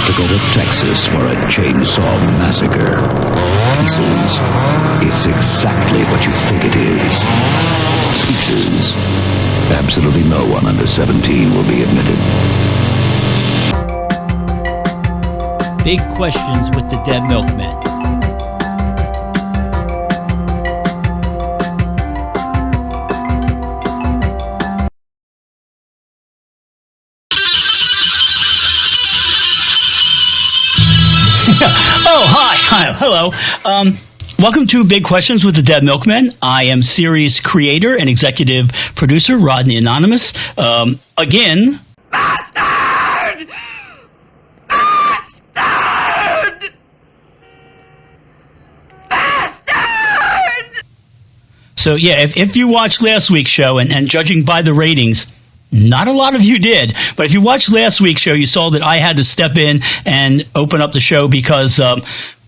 to go to Texas for a chainsaw massacre. Pieces. It's exactly what you think it is. Pieces. Absolutely no one under 17 will be admitted. Big Questions with the Dead Milkmen. Oh, hi, hello. Welcome to Big Questions with the Dead Milkmen. I am series creator and executive producer Rodney Anonymous. Again. Bastard! Bastard! Bastard! So yeah, if you watched last week's show, and judging by the ratings, not a lot of you did, but if you watched last week's show, you saw that I had to step in and open up the show because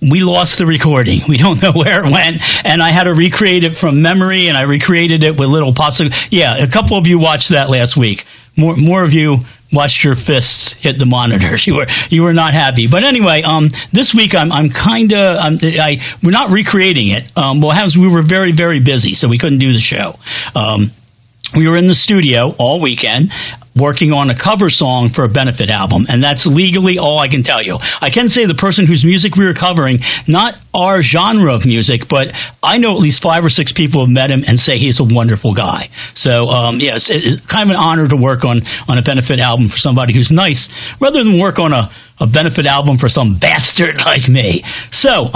we lost the recording. We don't know where it went, and I had to recreate it from memory, and I recreated it with little Yeah, a couple of you watched that last week. More of you watched your fists hit the monitors. You were not happy. But anyway, this week we're not recreating it. What happens? We were very, very busy, so we couldn't do the show. We were in the studio all weekend working on a cover song for a benefit album, and that's legally all I can tell you. I can say the person whose music we were covering, not our genre of music, but I know at least 5 or 6 people have met him and say he's a wonderful guy. So, it's kind of an honor to work on a benefit album for somebody who's nice, rather than work on a benefit album for some bastard like me. So,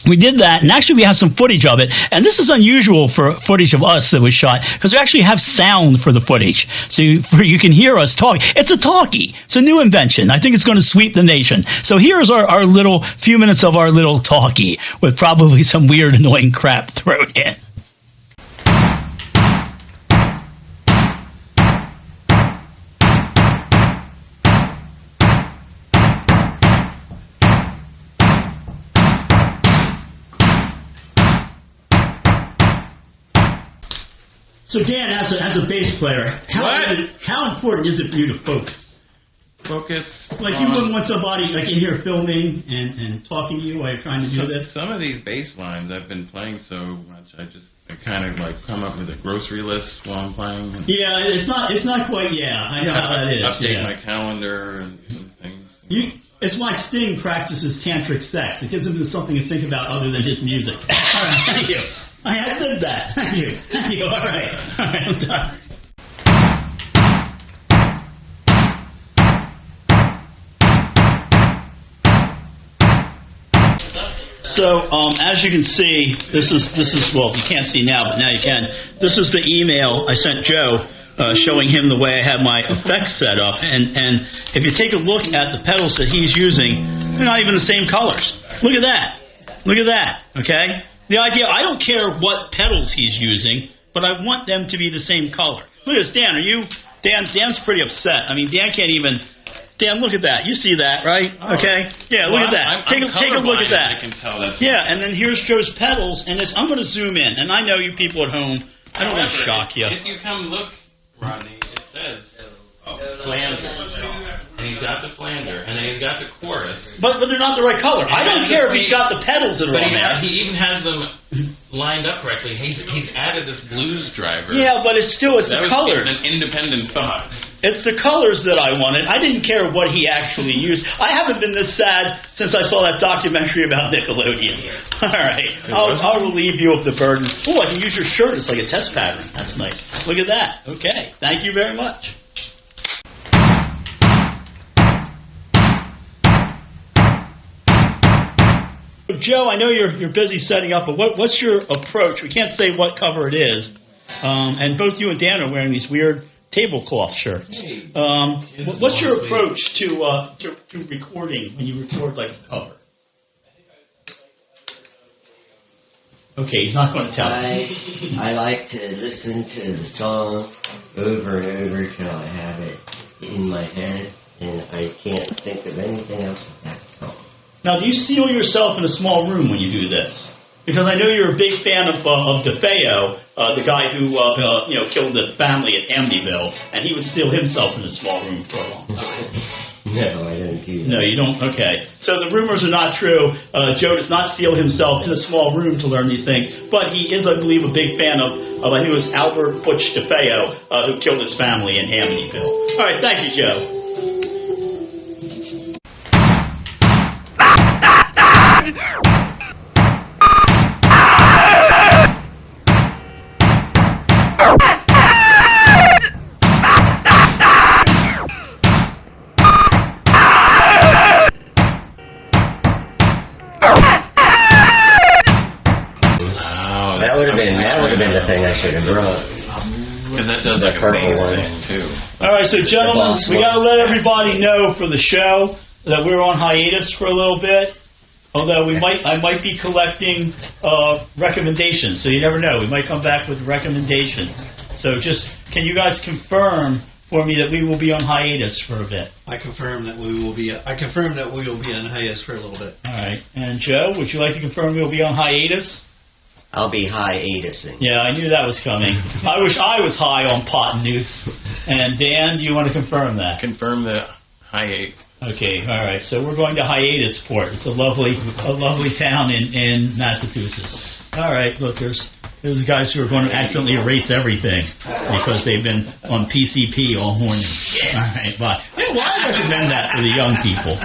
we did that, and actually we have some footage of it, and this is unusual for footage of us that was shot, because we actually have sound for the footage, so you can hear us talk. It's a talkie. It's a new invention. I think it's going to sweep the nation. So here's our little few minutes of our little talkie, with probably some weird, annoying crap thrown in. So Dan, as a bass player, how important is it for you to focus? Focus. Like you wouldn't want somebody like in here filming and talking to you while you're trying to do this. Some of these bass lines I've been playing so much, I kind of like come up with a grocery list while I'm playing. Yeah, it's not quite. Yeah, I know how that is. Update my calendar and some things. It's why Sting practices tantric sex. It gives him something to think about other than his music. All right, thank you. I did that. Thank you. All right, I'm done. So, as you can see, this is well, you can't see now, but now you can. This is the email I sent Joe showing him the way I have my effects set up. And if you take a look at the pedals that he's using, they're not even the same colors. Look at that. Look at that, okay? The idea, I don't care what pedals he's using, but I want them to be the same color. Look at this, Dan, Dan's pretty upset. I mean, Dan, look at that. You see that, right? Okay? Yeah, look at that. Take a look at that. I can tell that's and then here's Joe's pedals, and I'm going to zoom in, and I know you people at home, I don't want to shock you. If you come look, Rodney, it says flanger. And he's got the flanger, and then he's got the chorus. But they're not the right color. I don't care if he's got the pedals that are on there. He even has them lined up correctly. He's added this blues driver. Yeah, but it's the colors. An independent thought. It's the colors that I wanted. I didn't care what he actually used. I haven't been this sad since I saw that documentary about Nickelodeon. All right. I'll relieve you of the burden. Oh, I can use your shirt. It's like a test pattern. That's nice. Look at that. Okay. Thank you very much. Joe, I know you're busy setting up, but what's your approach? We can't say what cover it is. And both you and Dan are wearing these weird tablecloth shirts. What's your approach to recording when you record like a cover? Okay, he's not going to tell us. I like to listen to the song over and over till I have it in my head, and I can't think of anything else but that song. Now, do you seal yourself in a small room when you do this? Because I know you're a big fan of DeFeo, the guy who killed the family at Amityville, and he would seal himself in a small room for a long time. No, I don't do that. No, you don't? Okay. So the rumors are not true. Joe does not seal himself in a small room to learn these things, but he is, I believe, a big fan of I think it was Albert Butch DeFeo, who killed his family in Amityville. All right, thank you, Joe. That would have been the thing I should have brought. Because that does The like a purple face one. thing, too. All right, so gentlemen, we got to let everybody know for the show that we're on hiatus for a little bit. Although I might be collecting recommendations, so you never know. We might come back with recommendations. So can you guys confirm for me that we will be on hiatus for a bit? I confirm that we will be on hiatus for a little bit. All right. And Joe, would you like to confirm we'll be on hiatus? I'll be hiatusing. Yeah, I knew that was coming. I wish I was high on pot and noose. And Dan, do you want to confirm that? Confirm the hiatus. Okay, all right. So we're going to Hiatusport. It's a lovely town in Massachusetts. All right, look, there's guys who are going to accidentally erase everything because they've been on PCP all morning. All right, bye. Well, I recommend that for the young people.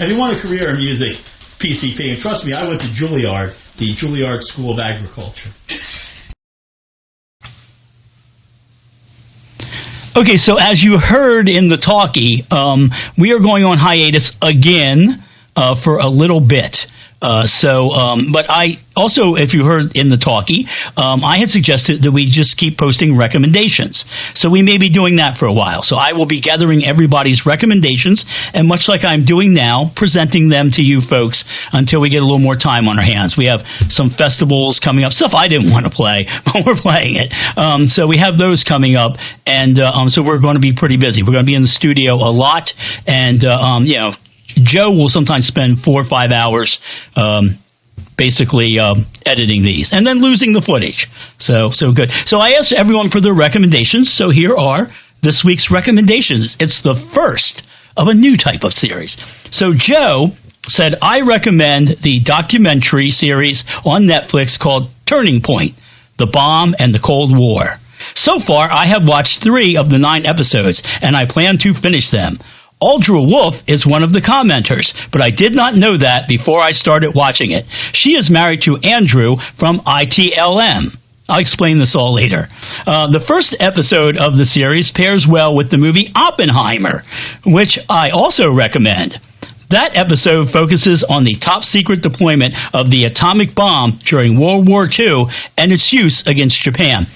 If you want a career in music, PCP, and trust me, I went to Juilliard, the Juilliard School of Agriculture. Okay, so as you heard in the talkie, we are going on hiatus again for a little bit. But I also, if you heard in the talkie, I had suggested that we just keep posting recommendations. So we may be doing that for a while. So I will be gathering everybody's recommendations, and much like I'm doing now, presenting them to you folks until we get a little more time on our hands. We have some festivals coming up, stuff I didn't want to play, but we're playing it. So we have those coming up, and so we're going to be pretty busy. We're going to be in the studio a lot, and Joe will sometimes spend 4 or 5 hours basically editing these and then losing the footage. So good. So I asked everyone for their recommendations. So here are this week's recommendations. It's the first of a new type of series. So Joe said, I recommend the documentary series on Netflix called Turning Point, The Bomb and the Cold War. So far, I have watched 3 of the 9 episodes, and I plan to finish them. Audra Wolf is one of the commenters, but I did not know that before I started watching it. She is married to Andrew from ITLM. I'll explain this all later. The first episode of the series pairs well with the movie Oppenheimer, which I also recommend. That episode focuses on the top-secret deployment of the atomic bomb during World War II and its use against Japan.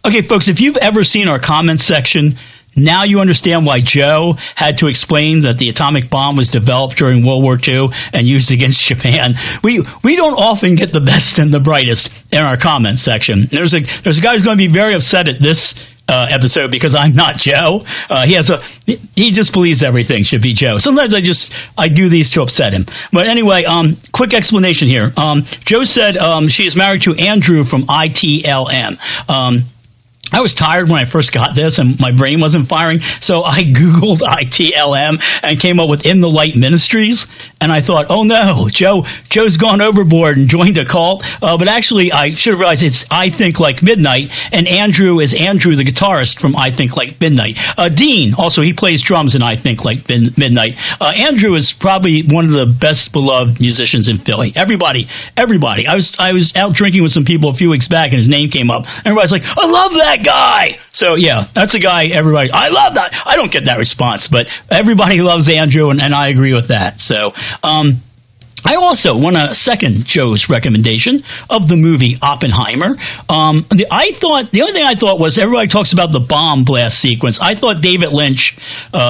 Okay, folks, if you've ever seen our comments section, now you understand why Joe had to explain that the atomic bomb was developed during World War II and used against Japan. We don't often get the best and the brightest in our comments section. There's a guy who's going to be very upset at this episode because I'm not Joe. He just believes everything should be Joe. Sometimes I do these to upset him. But anyway, quick explanation here. Joe said she is married to Andrew from ITLM. I was tired when I first got this, and my brain wasn't firing, so I Googled ITLM and came up with In the Light Ministries, and I thought, oh no, Joe's gone overboard and joined a cult, but actually I should have realized it's I Think Like Midnight, and Andrew is Andrew, the guitarist from I Think Like Midnight. Dean, also, he plays drums in I Think Like Midnight. Andrew is probably one of the best beloved musicians in Philly. Everybody. I was out drinking with some people a few weeks back, and his name came up. Everybody's like, I love that guy. So yeah, that's a guy everybody, I love that. I don't get that response, but everybody loves Andrew, and I agree with that. So I also want to second Joe's recommendation of the movie Oppenheimer. The only thing I thought was everybody talks about the bomb blast sequence. I thought David Lynch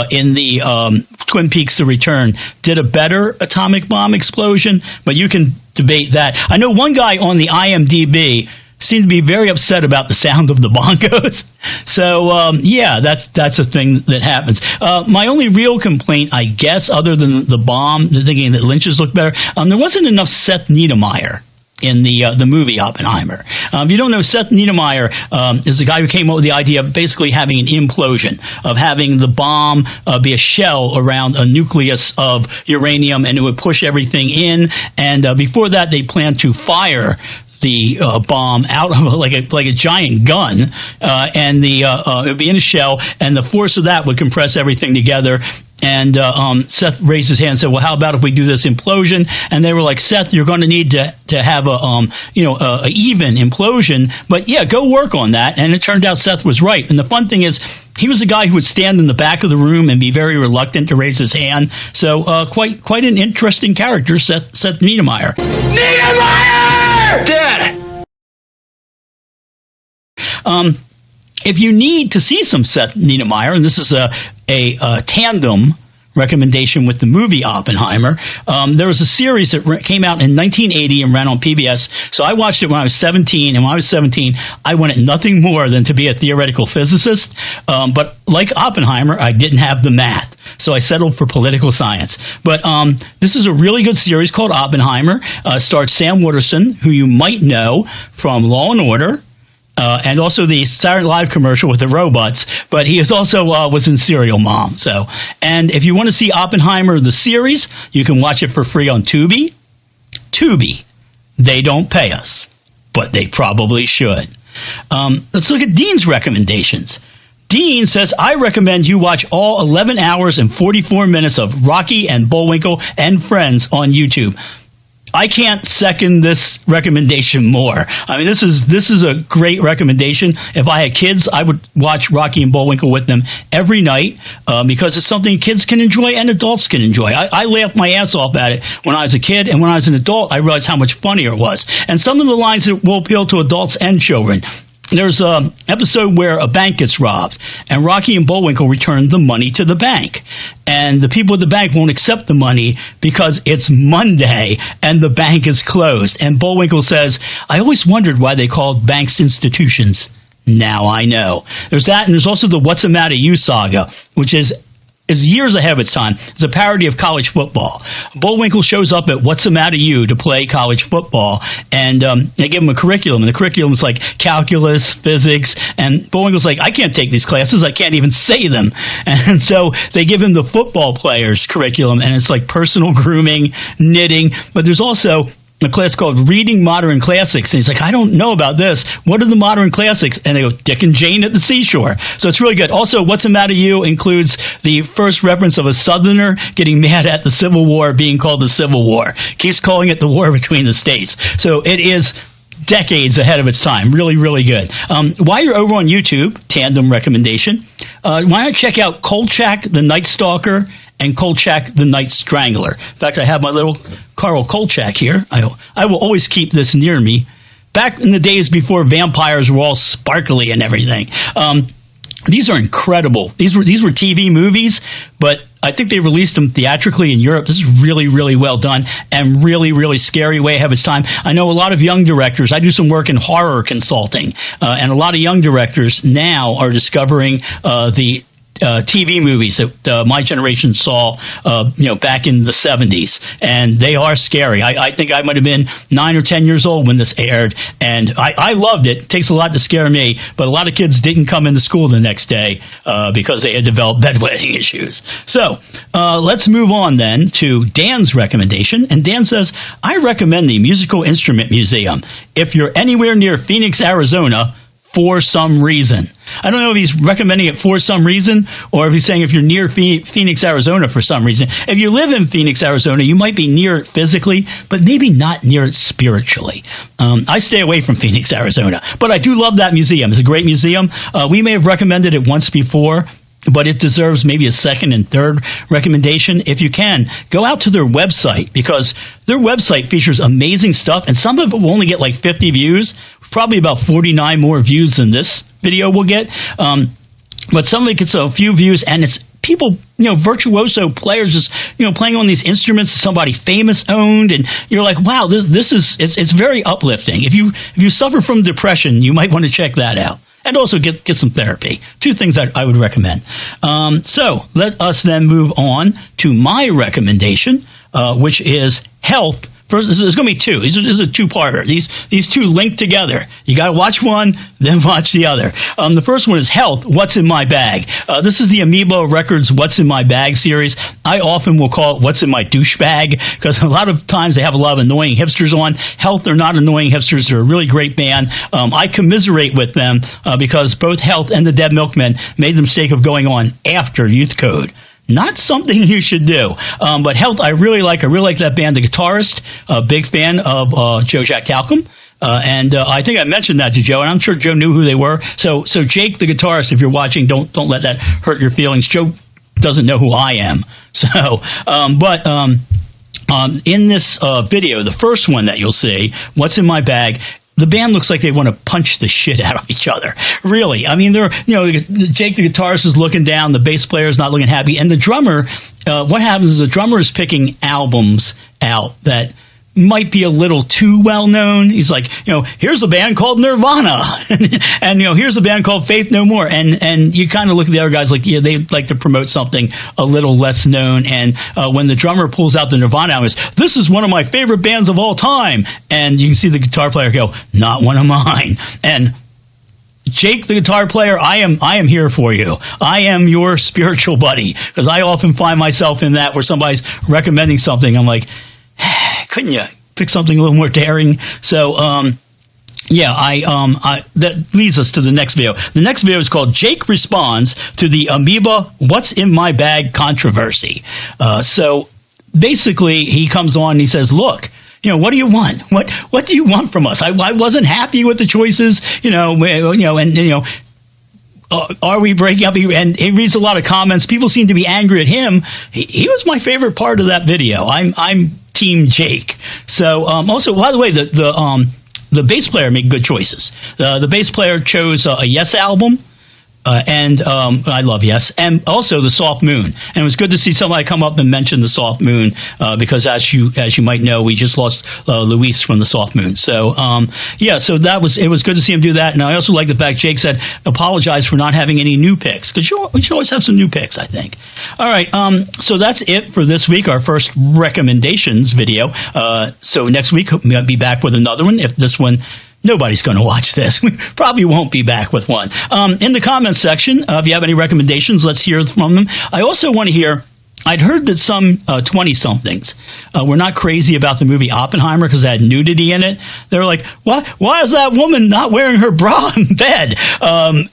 in the Twin Peaks: The Return did a better atomic bomb explosion, but you can debate that. I know one guy on the IMDb seemed to be very upset about the sound of the bongos. So, yeah, that's a thing that happens. My only real complaint, I guess, other than the bomb, thinking that Lynch's looked better, there wasn't enough Seth Niedermeyer. in the movie Oppenheimer. If you don't know, Seth Niedermeyer is the guy who came up with the idea of basically having an implosion, of having the bomb be a shell around a nucleus of uranium, and it would push everything in. And before that, they planned to fire the bomb out of like a giant gun, and it would be in a shell, and the force of that would compress everything together. And Seth raised his hand and said, "Well, how about if we do this implosion?" And they were like, "Seth, you're going to need to have a even implosion, but yeah, go work on that." And it turned out Seth was right. And the fun thing is, he was a guy who would stand in the back of the room and be very reluctant to raise his hand. So quite an interesting character, Seth Niedermeyer. Niedermeyer! Dead! If you need to see some Seth Niedermeyer, and this is a tandem recommendation with the movie Oppenheimer, there was a series that came out in 1980 and ran on PBS. So I watched it when I was 17, and when I was 17, I wanted nothing more than to be a theoretical physicist. But like Oppenheimer, I didn't have the math, so I settled for political science. But this is a really good series called Oppenheimer. Stars Sam Waterston, who you might know from Law and Order, and also the Saturday Night Live commercial with the robots, but he is also was in Serial Mom. So, and if you want to see Oppenheimer the series, you can watch it for free on Tubi. Tubi, they don't pay us, but they probably should. Let's look at Dean's recommendations. Dean says, "I recommend you watch all 11 hours and 44 minutes of Rocky and Bullwinkle and Friends on YouTube." I can't second this recommendation more. I mean, this is a great recommendation. If I had kids, I would watch Rocky and Bullwinkle with them every night because it's something kids can enjoy and adults can enjoy. I laughed my ass off at it when I was a kid, and when I was an adult, I realized how much funnier it was. And some of the lines that will appeal to adults and children. There's an episode where a bank gets robbed, and Rocky and Bullwinkle return the money to the bank. And the people at the bank won't accept the money because it's Monday and the bank is closed. And Bullwinkle says, "I always wondered why they called banks institutions. Now I know." There's that, and there's also the What's the Matter You saga, which is years ahead of its time. It's a parody of college football. Bullwinkle shows up at What's the Matter You to play college football, and they give him a curriculum, and the curriculum is like calculus, physics, and Bullwinkle's like, "I can't take these classes, I can't even say them." And so they give him the football players curriculum, and it's like personal grooming, knitting, but there's also a class called Reading Modern Classics. And he's like, "I don't know about this. What are the modern classics?" And they go, "Dick and Jane at the Seashore." So it's really good. Also, What's the Matter You includes the first reference of a Southerner getting mad at the Civil War being called the Civil War. Keeps calling it the war between the states. So it is decades ahead of its time. Really, really good. While you're over on YouTube, tandem recommendation, why not check out Kolchak, the Night Stalker, and Kolchak, the Night Strangler. In fact, I have my little Carl Kolchak here. I will always keep this near me. Back in the days before vampires were all sparkly and everything. These are incredible. These were TV movies, but I think they released them theatrically in Europe. This is really, really well done and really, really scary, way ahead of its time. I know a lot of young directors. I do some work in horror consulting, and a lot of young directors now are discovering the TV movies that my generation saw, back in the 70s, and they are scary. I think I might have been 9 or 10 years old when this aired, and I loved it. It takes a lot to scare me, but a lot of kids didn't come into school the next day because they had developed bedwetting issues. So let's move on then to Dan's recommendation, and Dan says, "I recommend the Musical Instrument Museum if you're anywhere near Phoenix, Arizona, for some reason." I don't know if he's recommending it for some reason or if he's saying if you're near Phoenix, Arizona for some reason. If you live in Phoenix, Arizona, you might be near it physically, but maybe not near it spiritually. I stay away from Phoenix, Arizona, but I do love that museum. It's a great museum. We may have recommended it once before, but it deserves maybe a second and third recommendation. If you can, go out to their website, because their website features amazing stuff, and some of it will only get like 50 views. Probably about 49 more views than this video will get. But some of it gets a few views, and it's people, virtuoso players just, playing on these instruments somebody famous owned, and you're like, wow, it's very uplifting. If you suffer from depression, you might want to check that out. And also get some therapy. Two things I would recommend. So let us then move on to my recommendation, which is Health First, there's going to be two. This is a two-parter. These two link together. You got to watch one, then watch the other. The first one is Health, What's in My Bag. This is the AMOEBA Records What's in My Bag series. I often will call it What's in My Douche Bag, because a lot of times they have a lot of annoying hipsters on. Health, they're not annoying hipsters. They're a really great band. I commiserate with them because both Health and the Dead Milkmen made the mistake of going on after Youth Code. Not something you should do. But Health, I really like that band. The guitarist, a big fan of Joe Jack Talcum. And I think I mentioned that to Joe, and I'm sure Joe knew who they were. So Jake, the guitarist, if you're watching, don't let that hurt your feelings. Joe doesn't know who I am. So, in this video, the first one that you'll see, What's in My Bag, the band looks like they want to punch the shit out of each other. Really. I mean, Jake, the guitarist, is looking down. The bass player is not looking happy. And the drummer, what happens is the drummer is picking albums out that might be a little too well known. He's like, here's a band called Nirvana, and here's a band called Faith No More, and you kind of look at the other guys like, yeah, they like to promote something a little less known. And when the drummer pulls out the Nirvana album, this is one of my favorite bands of all time, and you can see the guitar player go, not one of mine. And Jake, the guitar player, I am here for you. I am your spiritual buddy, because I often find myself in that where somebody's recommending something. I'm like, couldn't you pick something a little more daring? So, that leads us to the next video. The next video is called Jake Responds to the AMOEBA What's in My Bag controversy. So basically, he comes on and he says, look, what do you want? What do you want from us? I wasn't happy with the choices, are we breaking up? And he reads a lot of comments. People seem to be angry at him. He was my favorite part of that video. I'm Team Jake. So also, by the way, the bass player made good choices. The bass player chose a Yes album. And I love Yes, and also the Soft Moon. And it was good to see somebody come up and mention the Soft Moon because, as you might know, we just lost Luis from the Soft Moon. So so it was good to see him do that. And I also like the fact Jake said apologize for not having any new picks, because we should always have some new picks, I think. All right, so that's it for this week. Our first recommendations video. So next week we'll be back with another one. If this one. Nobody's going to watch this. We probably won't be back with one. In the comments section, if you have any recommendations, let's hear from them. I also want to hear, I'd heard that some 20-somethings were not crazy about the movie Oppenheimer because it had nudity in it. They were like, why is that woman not wearing her bra in bed?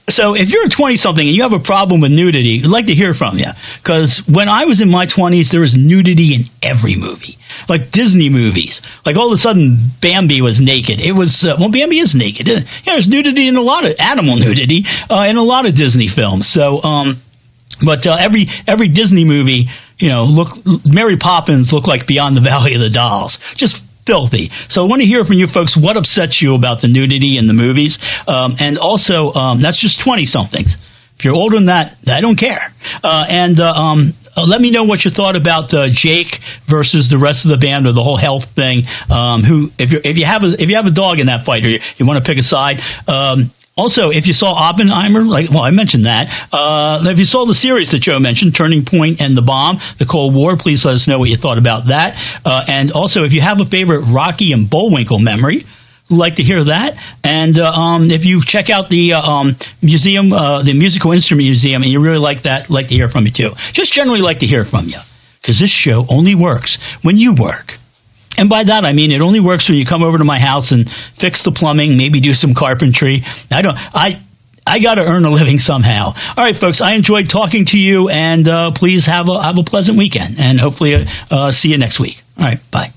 So if you're a 20-something and you have a problem with nudity, I'd like to hear from you. Because when I was in my 20s, there was nudity in every movie. Like Disney movies. Like all of a sudden, Bambi was naked. It was, Bambi is naked. There's nudity in a lot of, animal nudity in a lot of Disney films. So, but every Disney movie, Mary Poppins looked like Beyond the Valley of the Dolls. Just filthy. So I want to hear from you folks what upsets you about the nudity in the movies. And also, that's just 20-somethings. If you're older than that, I don't care. Let me know what you thought about Jake versus the rest of the band, or the whole Health thing. If you have a dog in that fight, or you want to pick a side. Also, if you saw Oppenheimer, I mentioned that. If you saw the series that Joe mentioned, Turning Point and The Bomb, the Cold War, please let us know what you thought about that. And also, if you have a favorite Rocky and Bullwinkle memory, like to hear that. And if you check out the museum, the Musical Instrument Museum, and you really like that, like to hear from you too. Just generally like to hear from you, because this show only works when you work. And by that, I mean it only works when you come over to my house and fix the plumbing, maybe do some carpentry. I got to earn a living somehow. All right, folks, I enjoyed talking to you, and please have a pleasant weekend, and hopefully see you next week. All right, bye.